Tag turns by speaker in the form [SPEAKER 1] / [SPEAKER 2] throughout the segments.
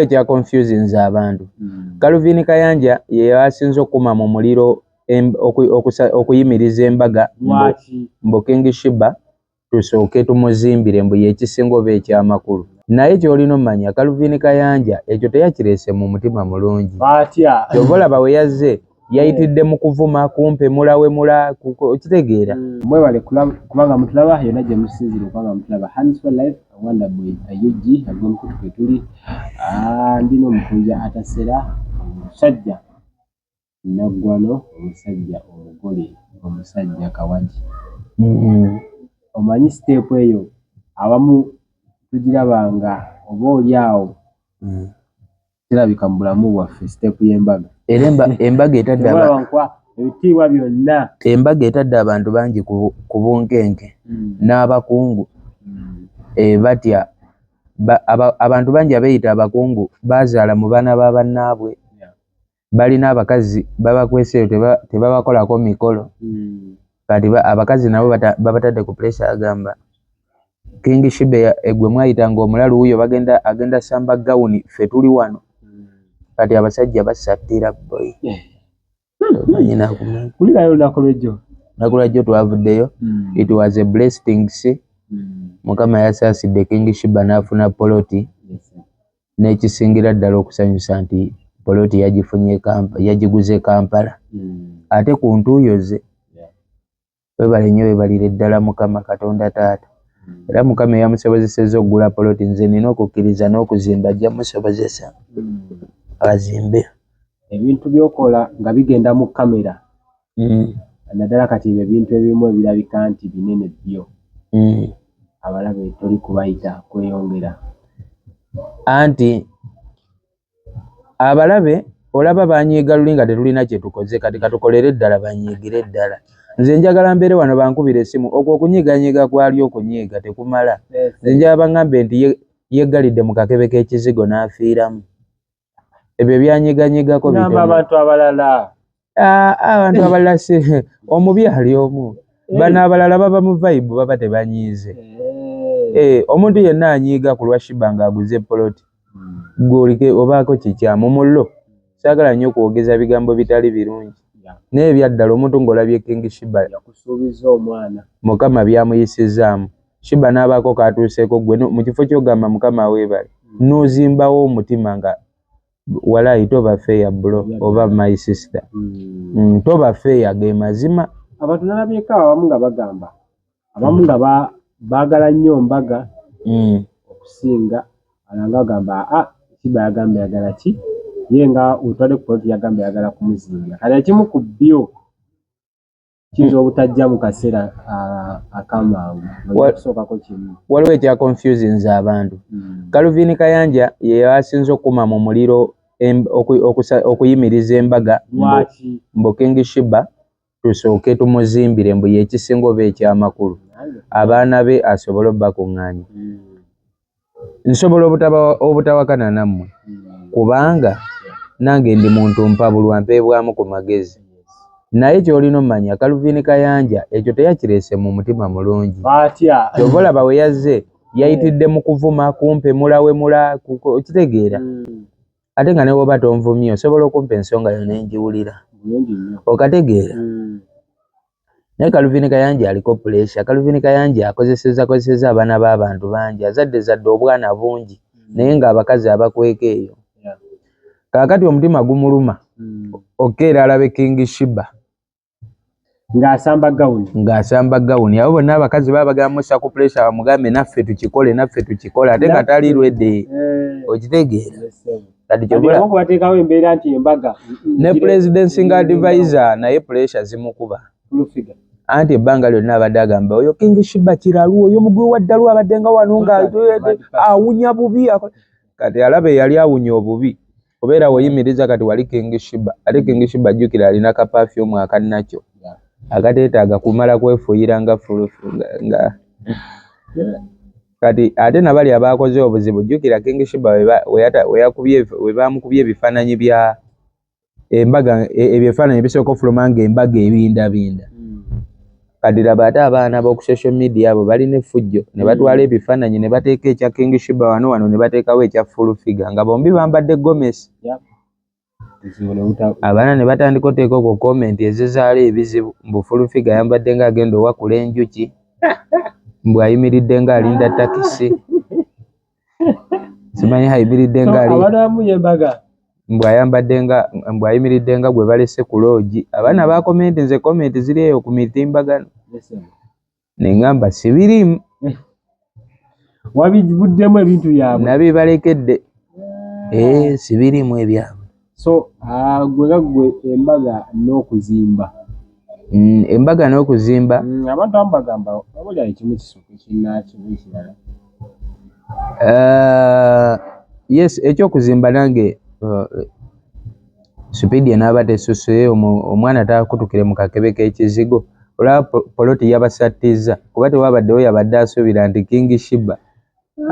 [SPEAKER 1] Ekya confusing abantu. Calvin Kayanja ye asinze okuma mu muliro okuyimiriza embaga mbo King Sheebah tusooke tumuzimbire mbu yekisingo be ekyamakulu. Naye kyolino manya Calvin Kayanja ekyo teyakirese mu mutima mulungi. Kyobola bawe yazze yayitidde mu kuvuma kumpe mulawe mula okitegeera.
[SPEAKER 2] Mwebale kubanga mutulaba yona gye musinzire kubanga mutulaba Hands for Life Wonder Boy UG agomkutuke tuli ndino Omukunja Atasera omusajja naggwano omusajja omugole omusajja kawaji. Omanyi step eyo abamu tugirabanga oba oli awo kirabika mu bulamu bwaffe step y'embaga.
[SPEAKER 1] Embaga etadde
[SPEAKER 2] ebitiibwa byonna.
[SPEAKER 1] Embaga etadde abantu bangi ku bunkenke n'abakungu batya abantu bangi abeeyita abakungu bazaala mu baana ba bannaabwe balina abakazi babakweseyo tebabakolako mikolo kati abakazi nabo babatadde ku pressure agamba King Sheebah egwe mwayitanga omulalu huyo agenda samba gawuni ffe tuli wano kati abasajja basattira boy.
[SPEAKER 2] Kulirayo
[SPEAKER 1] nakolejjo twavuddeyo. It was a blessing. Mukama yasaasidde King Sheebah n'afuna poloti n'ekisingira ddala okusanyusa nti poloti yagiguze Kampala ate ku ntuuyo ze. Webale nnyo webalire ddala Mukama Katonda Taata. Era Mukama yamusobozesezza okugula poloti, nze nina okukkiriza n'okuzimba ajja musobozesa azimbe.
[SPEAKER 2] Ebintu byokola nga bigenda mu kamera naddala kati ebintu ebimu ebirabika nti binene byo abalabe toli kubayita kweyongera
[SPEAKER 1] anti abalabe olaba banyiiga luli nga tetulina kye tukoze kati katukolere ddala banyiigire ddala. Nze njagala mbeere wano bankubira essimu okwo okunyiiganyiiga kwali okunyiiga tekumala. Nze njagala baŋŋambe nti yeggalidde mu kakebe k'ekizigo n'afiiramu. Ebyo byanyiiganyiigako
[SPEAKER 2] bitono. Abantu abalala
[SPEAKER 1] abantu abalala omubi ali omu. Bano abalala baba mu vibe baba tebanyiize. Omuntu yenna anyiiga ku lwa Sheebah ng'aguze poloti gw'olike obaako kikyamu mullo. Saagala nnyo kwogeza bigambo bitali birungi. Naye byaddala omuntu ng'olabye King Sheebah
[SPEAKER 2] yakusuubiza omwana
[SPEAKER 1] Mukama byamuyisizaamu. Sheebah n'abaako katuuseeko gwe mu kifo ky'ogamba Mukama weebale n'ozimbawo omutima nga walayi toba fair bro oba my sister. Toba fair ge mazima.
[SPEAKER 2] Abantu nalabyeko abamu nga bagamba abamu nga baagala nnyo mbaga okusinga alanga agamba Sheebah yagamba yagala ki ye nga utwale ku poloti yagamba yagala kumuzinga. Kale ekimu ku byo kiyinza obutajja mu kaseera akamangu okusookako kimu.
[SPEAKER 1] Waliwo ekya confusing abantu. Calvin Kayanja ye asinze okuma mu muliro okuyimiriza embaga mbo King Sheebah tusooke tumuzimbire mbu yekisingo be ekyamakulu abaana be asobole obbakuŋŋaanya. Nsobola obutawakana nammwe kubanga nange ndi muntu mpabulwa mpeebwamu ku magezi. Naye kyolino manya Calvin Kayanja ekyo teyakirese mu mutima mulungi. Kyobola bawe yazze yayitidde mu kuvuma kumpe mulawe mula okitegeera. Ate nga ne woba tonvumye osobola okumpa ensonga yonna enjiwulira okategeera. Naye Calvin Kayanja aliko pressure. Calvin Kayanja akozesezza abaana b'abantu bangi azadde obwana bungi naye ng'abakazi abakweka eyo. Kaakati omutima gumuluma okeera alabe King Sheebah
[SPEAKER 2] ng'asamba
[SPEAKER 1] gawuni abo bonna abakazi babagamba musa ku pressure bamugambe naffe tukikole ate nga tali lwedde okitegeera. Kati kyobola
[SPEAKER 2] bateekawo embeera nti embaga
[SPEAKER 1] ne presidency nga advisor naye pressure zimukuba anti ebbanga lyonna abadde agamba oyo King Sheebah kiralu oyo mugwi wa ddalu abadde nga wano nga awunya bubi. Kati alabe yali awunya obubi obeera woyimiriza kati wali King Sheebah ate King Sheebah jjukira alina ka perfume akanakyo agateetaaga kumala kwefuuyira nga nga kati ate nabali abakoze obuzibu jjukira King Sheebah we bamukubye ebifaananyi bya embaga ebifaananyi bisooka ofuluma nga embaga ebindabinda kadira bata abaana b'oku social media abo balina effujjo ne batwala ebifaananyi ne bateeka ekya King Sheebah wano ne bateekawo ekya full figure nga bombi bambadde gomesi. Abaana ne batandika oteeka ku comment ezizaala ebizibu mbu full figure ayambadde ng'agenda owakula enjuki mbu ayimiridde ng'alinda takisi simanyi ayimiridde ng'ali mbu ayambadde nga mbu ayimiridde nga gwe balese ku loogi. Abaana bakomenti nze komenti ziri eyo ku mitimbagano ne ngamba sibirimu
[SPEAKER 2] wabivuddemu ebintu byabwe
[SPEAKER 1] nabibalekedde sibirimu ebyabwe.
[SPEAKER 2] So gwe embaga n'okuzimba
[SPEAKER 1] embaga n'okuzimba
[SPEAKER 2] abantu abamu bagamba wabuli ekimu kisoko kinnakimu ekirala.
[SPEAKER 1] Yes, ekyokuzimba nange Speed n'aba tesusuye omwana takutukire mu kakebe k'ekizigo olaba poloti yabasattiza kuba tewabaddewo yabadde asuubira nti King Sheebah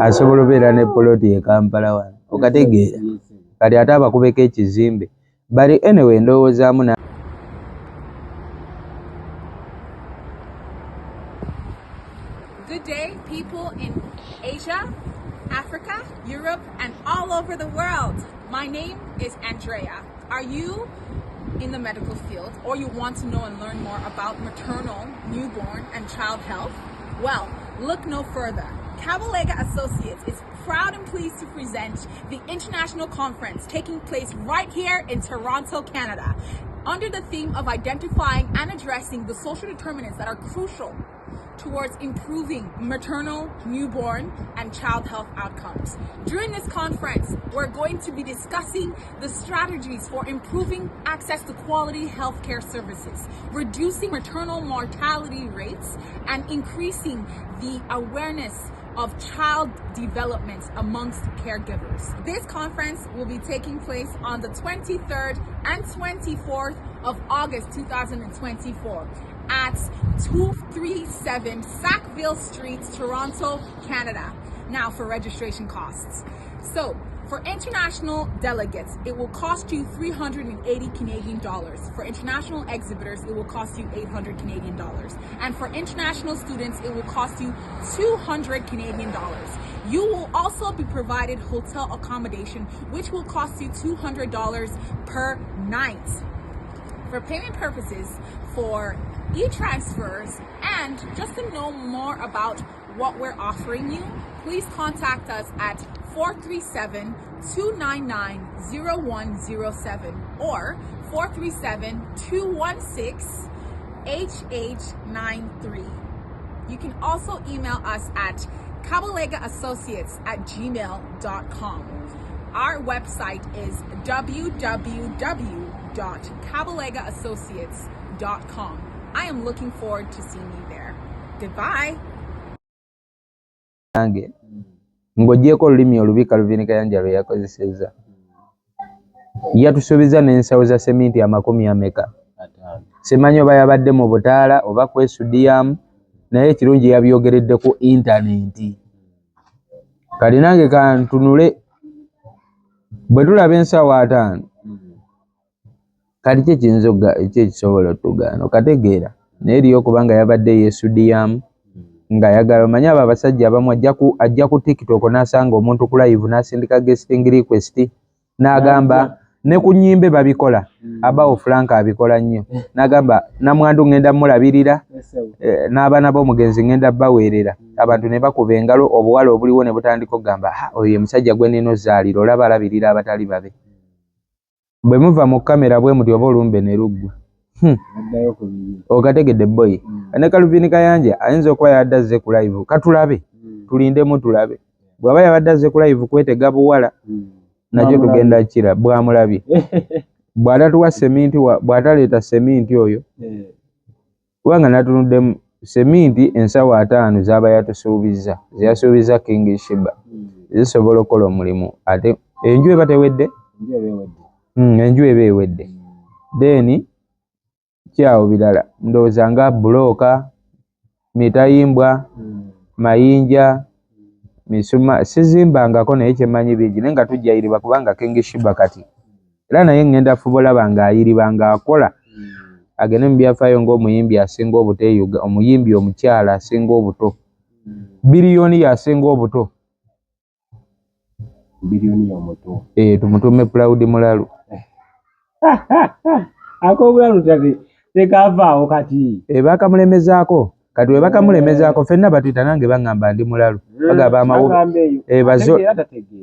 [SPEAKER 1] asobola obeera ne poloti e Kampala wano okategeera kati ate abakubeko ekizimbe bali anyway ndowoozaamu na
[SPEAKER 3] Good day, people in Asia, Africa, Europe, and all over the world. My name is Andrea. Are you in the medical field or you want to know and learn more about maternal, newborn, and child health? Well, look no further. Kabalega Associates is proud and pleased to present the international conference taking place right here in Toronto, Canada, under the theme of identifying and addressing the social determinants that are crucial towards improving maternal, newborn, and child health outcomes. During this conference, we're going to be discussing the strategies for improving access to quality healthcare services, reducing maternal mortality rates, and increasing the awareness of child development amongst caregivers. This conference will be taking place on the 23rd and 24th of August 2024 at 237 Sackville Street, Toronto, Canada. Now for registration costs. So for international delegates, it will cost you 380 Canadian dollars. For international exhibitors, it will cost you 800 Canadian dollars. And for international students, it will cost you 200 Canadian dollars. You will also be provided hotel accommodation, which will cost you $200 per night. For payment purposes, for e-transfers, and just to know more about what we're offering you, please contact us at 437-299-0107 or 437-216-HH93. You can also email us at kabalegaassociates@gmail.com. Our website is www.kabalegaassociates.com. I am looking forward to seeing you there. Goodbye.
[SPEAKER 1] ng'oggyeko olulimi olubi Calvin Kayanja lwe yakozesezza yatusuubiza n'ensawo za seminti 50 simanyi oba yabadde mu butaala oba kwesudiyamu naye ekirungi yabyogeredde ku intaneti. Kati nange kantunule bwe tulaba ensawo 5 kati kyekisobola otugaana okategeera naye eriyo okubanga yabadde yesudiyamu ng'ayagala omanyi abo abasajja abamu ajja ku TikTok n'asanga omuntu ku live n'asindika guesting request n'agamba ne ku nnyimbe babikola abawo Frank abikola nnyo n'agamba namwandu ngenda mulabirira n'abaana b'omugenzi ngenda baweerera abantu ne bakuba engalo obuwala obuliwo ne butandika okugamba oyo musajja gwe nino zaalira olaba alabirira abatali babe bwe muva mu kamera bwe muti oba olumbe ne luggwa okategedde boy ne Calvin Kayanja ayinza okuba yaddaze ku live katulabe tulindemu tulabe bw'aba yabadde azze ku live kwetega buwala nakyo tugenda kira bwamulabye bw'atatuwa seminti bw'ataleeta seminti oyo kubanga natunuddemu seminti ensawo 5 z'aba yatusuubizza zeyasuubiza King Sheebah zisobola okukola omulimu ate enju eba tewedde enju eba ewedde then kyawo birala ndowooza nga bulooka mitayimbwa mayinja misuma sizimbangako naye kyemanyi bingi naye nga tujjayiriba kubanga King Sheebah kati era naye ngenda fuba olaba ng'ayiriba ng'akola agende mu byafaayo ng'omuyimbi asinga obuto omuyimbi omukyala asinga obuto biliyoni yasinga obuto
[SPEAKER 2] biliyoni y'omuto
[SPEAKER 1] tumutume Proud Mulalu
[SPEAKER 2] ak'obulalu tekavaawo kati
[SPEAKER 1] bakamulemezaako kati we bakamulemezaako ffenna batuyita nange baŋŋamba ndi mulalu bagamba amawobe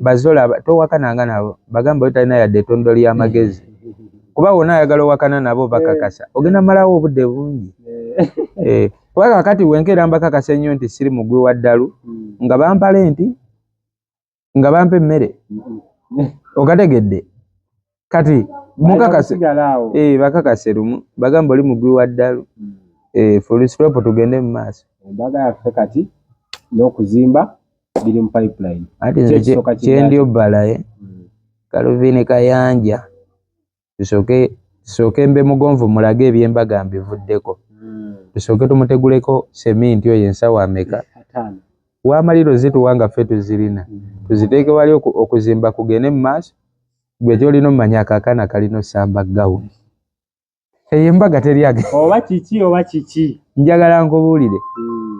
[SPEAKER 1] bazola towakananga nabo bagamba otalina yadde ettondo ly'amagezi kuba wonna ayagala owakana nabo bakakasa ogenda malawo obudde bungi kuba kakati wenkeera mbakakasa ennyo nti siri mugwi wa ddalu nga bampale nti nga bampa emmere okategedde kati mukakase bakakase lumu bagamba oli mugwi wa ddalu full stop tugende mu maaso
[SPEAKER 2] embaga yaffe kati n'okuzimba biri mu pipeline
[SPEAKER 1] ati nze kyendyo bbalaye Kaluvini Kayanja tusooke mbe mugonvu mulage ebyembaga mbivuddeko tusooke tumuteguleko seminti oyo ensawo ameka w'amaliro zituwanga ffe tuzirina tuziteeke wali okuzimba kugende mu maaso gwe kyolina omumanya akaakaana kalina osamba gawuni eyo embaga teryage
[SPEAKER 2] oba kiki
[SPEAKER 1] njagala nkubuulire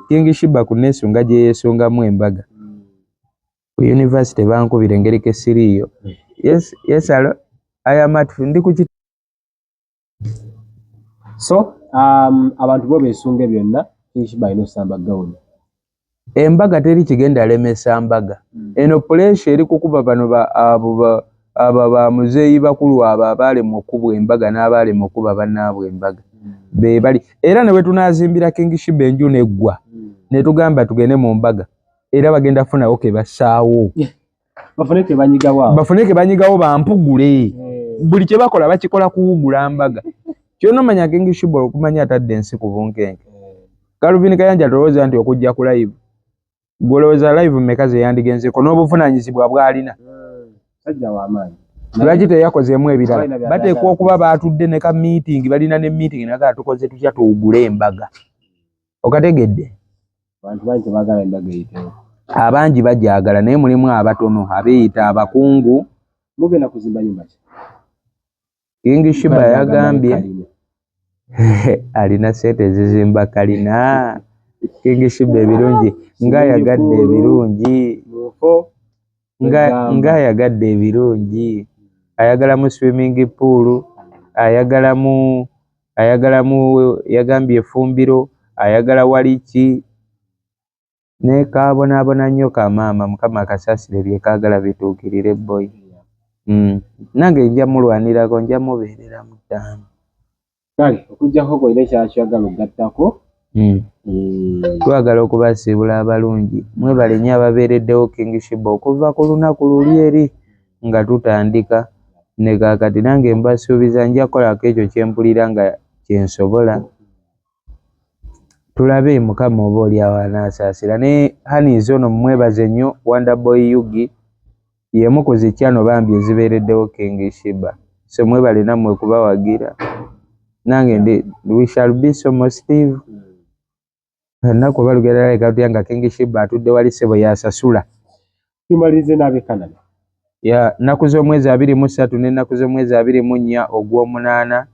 [SPEAKER 1] King Sheebah ku nesunga gye yeesungamu embaga ku university bankubira engeri kesiriiyo yes alo ayamatu ndi ku
[SPEAKER 2] so abantu bo beesunga byonna King Sheebah alina osamba gawuni
[SPEAKER 1] embaga teri kigenda lemesa mbaga eno pressure eri kukuba bano abo ba muzeeyi bakulu abo abaale mu kubwa embaga n'abaale mu kuba bannaabwe embaga be bali era ne wetunaazimbira King Sheebah enju neggwa ne tugamba tugende mu mbaga era bagenda funawo ke basaawo bafune ke banyigawo bampugule buli kye bakola bakikola kuwugula mbaga kyonna omanya King Sheebah okumanya atadde ensi ku bunkenke Kaluvini Kayanja tolowooza nti okujja ku live gwolowooza live mmeka ze yandigenzeko n'obuvunaanyizibwa bw'alina
[SPEAKER 2] sajja w'amaanyi
[SPEAKER 1] lwaki teyakozeemu ebirala bateekwa okuba baatudde ne ka meeting balina ne meeting naga tukoze tutya tuwugule embaga okategedde
[SPEAKER 2] abantu bangi tebaagala embaga eyitewo
[SPEAKER 1] abangi bajagala naye mulimu abatono abeeyita abakungu
[SPEAKER 2] mugenda kuzimba nyumba ki
[SPEAKER 1] King Sheebah yagambye alina sente ezizimba kalina King Sheebah ebirungi ng'ayagadde ebirungi ng'ayagadde ebirungi ayagalamu swimming pool ayagalamu yagambye efumbiro ayagala waliki ne kabonaabona nnyo kamaama mukama akasaasire byekaagala bituukirire boy nange nja mulwanirako nja mubeerera mu ttaano
[SPEAKER 2] kale okujjako gwolina ekyakyagala okugattako
[SPEAKER 1] twagala okubasiibula abalungi mwebale nnyo ababeereddewo King Sheebah okuva ku lunaku luli eri nga tutandika ne kaakati nange mbasuubiza nja kukolako ekyo kyempulira nga kyensobola tulabe mukama oba oli awo anaasaasira ne Hanis ono mwebaze nnyo Wonderboy Yugi yemu ku zikyano bambi ezibeereddewo King Sheebah so mwebale nammwe kubawagira nange we shall be so positive ennaku oba lugenda labika tutya nga King Sheebah atudde wali ssebo yasasula
[SPEAKER 2] tumalize n'ab'e Canada
[SPEAKER 1] nnaku z'omwezi 23 n'ennaku z'omwezi 24 ogw'omunaana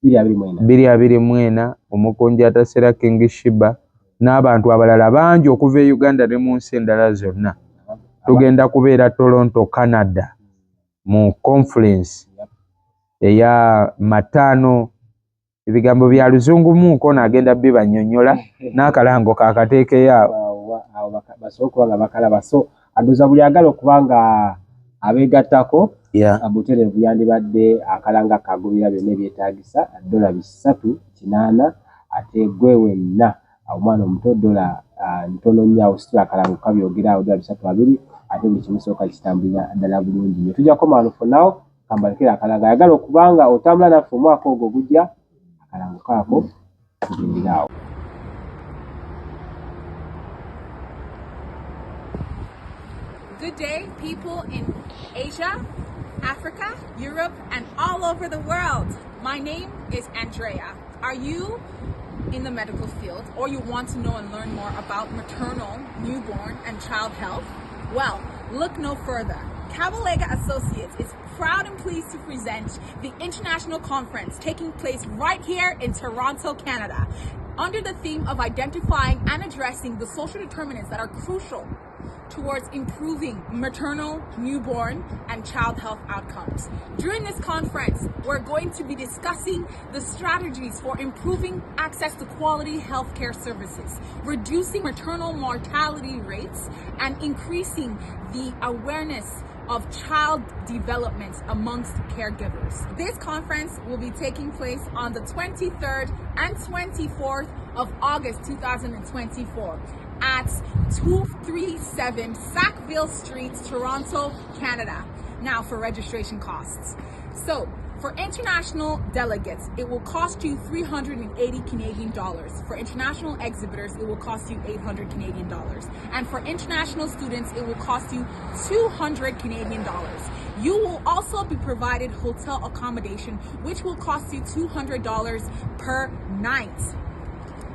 [SPEAKER 1] 2024 Omukunja Atasera King Sheebah n'abantu abalala bangi okuva e Uganda ne mu nsi endala zonna tugenda kubeera Toronto Canada mu conference eya matano ebigambo bya luzungu muko n'agenda bibannyonnyola n'akalango kaakateekeyo
[SPEAKER 2] awo basooka nga bakalaba so adoza buli agala okubanga abeegattako butereevu yandibadde akalanga kagubira byonna ebyetaagisa $380 ate gwe wenna omwana omuto dola ntono nnyo awo situla akalango kabyogera awo $320 ate buli kimu sooka kitambulira ddala bulungi nnyo tujja komaano fonawo kambalekera akalanga ayagala okubanga otambula naffe omwaka ogwo gujja akalango kaako tugendera awo.
[SPEAKER 3] Good day, people in Asia, Africa, Europe, and all over the world. My name is Andrea. Are you in the medical field or you want to know and learn more about maternal, newborn, and child health? Well, look no further. Kabalega Associates is proud and pleased pleased to present the international conference taking place right here in Toronto, Canada, under the theme of identifying and addressing the social determinants that are crucial towards improving maternal, newborn, and child health outcomes. During this conference, we're going to be discussing the strategies for improving access to quality healthcare services, reducing maternal mortality rates, and increasing the awareness of child development amongst caregivers. This conference will be taking place on the 23rd and 24th of August 2024 at 237 Sackville Street, Toronto, Canada. Now for registration costs. So for international delegates, it will cost you 380 Canadian dollars. For international exhibitors, it will cost you 800 Canadian dollars. And for international students, it will cost you 200 Canadian dollars. You will also be provided hotel accommodation, which will cost you $200 per night.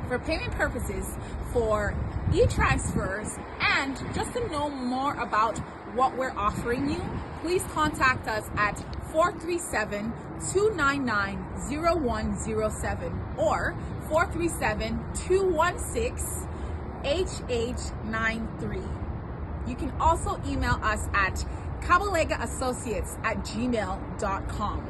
[SPEAKER 3] For payment purposes, for e-transfers, and just to know more about what we're offering you, please contact us at 437-299-0107 or 437-216-HH93. You can also email us at kabalegaassociates@gmail.com.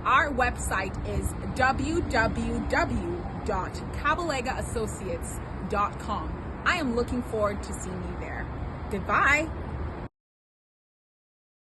[SPEAKER 3] Our website is www.kabalegaassociates.com. I am looking forward to seeing you there. Goodbye.